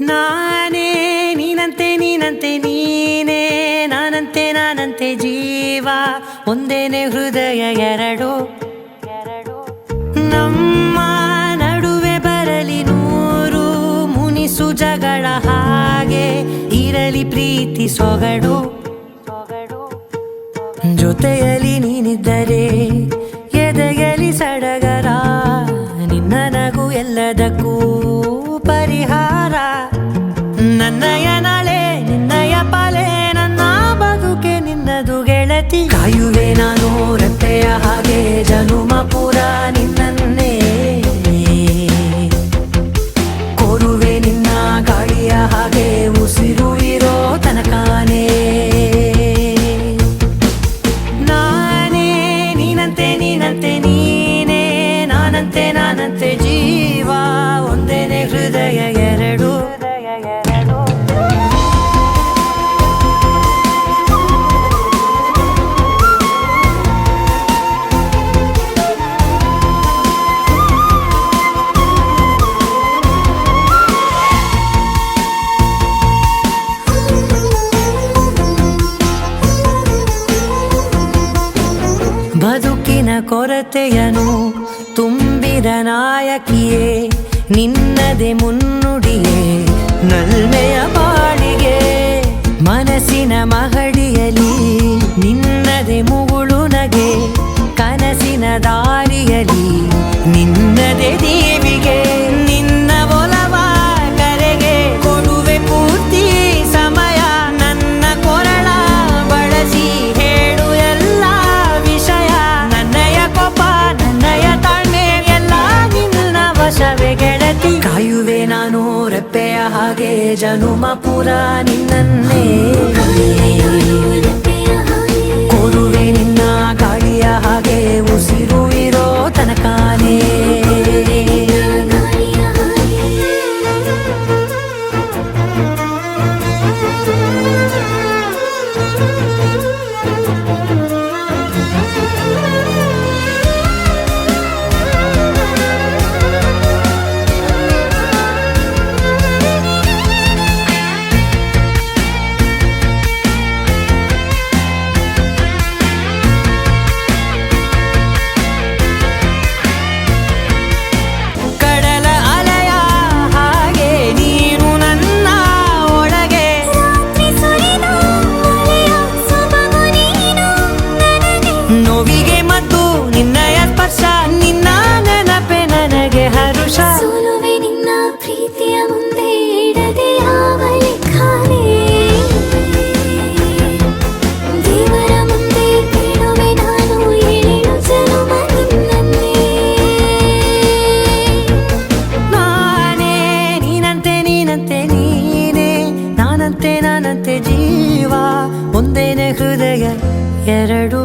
ನಾನೇ ನೀನಂತೆ ನೀನಂತೆ ನೀನೇ ನಾನಂತೆ ಜೀವ ಒಂದೇನೆ ಹೃದಯ ಎರಡು ನಮ್ಮ ನಡುವೆ ಬರಲಿ ನೂರು ಮುನಿಸು ಜಗಳ ಹಾಗೆ ಇರಲಿ ಪ್ರೀತಿ ಸೊಗಡು ಜೊತೆಯಲ್ಲಿ ನೀನಿದ್ದರೆ ಎದೆಯಲಿ ಸಡಗರ ನಿನ್ನ ನಗು ಎಲ್ಲದಕ್ಕೂ ಪರಿಹಾರ ನನ್ನಯ ನಾಳೆ ನಿನ್ನಯ ಪಾಲೆ ನನ್ನ ಬದುಕೆ ನಿನ್ನದು ಗೆಳತಿ ಕಾಯುವೆ ನಾನು ರೆಪ್ಪೆಯ ಹಾಗೆ ಜನುಮ ಪೂರ ನಿನ್ನನ್ನೇ ಕೋರುವೆ ನಿನ್ನ ಗಾಳಿಯ ಹಾಗೆ ಉಸಿರು ಇರೋ ತನಕಾನೇ ನಾನೇ ನೀನಂತೆ ನೀನೇ ನಾನಂತೆ ಜೀವ ಒಂದೇನೆ ಹೃದಯ ಎರಡು ಬದುಕಿನ ಕೊರತೆಯನು ತುಂಬಿದ ನಾಯಕಿಯೇ ನಿನ್ನದೆ ಮುನ್ನುಡಿಯೇ ನಲ್ಮೆಯ ಬಾಳಿಗೆ ಮನಸ್ಸಿನ ಮಹಡಿಯಲಿ ನಿನ್ನದೆ ಮುಗುಳು ನಗೆ ಕನಸಿನ ದಾರಿಯಲಿ ನಿನ್ನದೆ ದೇವಿಗೆ ನಿನ್ನ ಒಲವ ಕರೆಗೆ ಕೊಡುವೆ ಪೂರ್ತಿ ಸಮಯ ನನ್ನ ಕೊರಳ ಬಳಸಿ ಹೇಳು ಎಲ್ಲ ವಿಷಯ ನನ್ನಯ ಕೋಪ ನನ್ನಯ ತಾಳ್ಮೆ ಎಲ್ಲ ನಿನ್ನ ವಶವೇ ಗೆಳತಿ ಕಾಯುವೆ ನಾನು ರೆಪ್ಪೆಯ ಹಾಗೆ ಜನುಮ ಪುರ ನಿನ್ನನ್ನೇ ಕೋರುವೆ ನಿನ್ನ ಗಾಳಿಯ ಹಾಗೆ ಉಸಿರು ಇರೋ ತನಕಾನೇ ನೋವಿಗೆ ಮತ್ತು ನಿನ್ನಯ ಸ್ಪರ್ಶ ನಿನ್ನ ನೆನಪೆ ನನಗೆ ಹರುಷ ಸೋಲುವೆ ನಿನ್ನ ಪ್ರೀತಿಯ ಮುಂದೆ ಇಡದೆ ಯಾವ ಲೆಕ್ಕನೇ ದೇವರ ಮುಂದೆ ಬೇಡುವೆ ನಾನು ಏಳು ಜನುಮ ನಿನ್ನನ್ನೇ ನಾನೇ ನೀನಂತೆ ನೀನೇ ನಾನಂತೆ ಜೀವ ಒಂದೇನೆ ಹೃದಯ ಎರಡು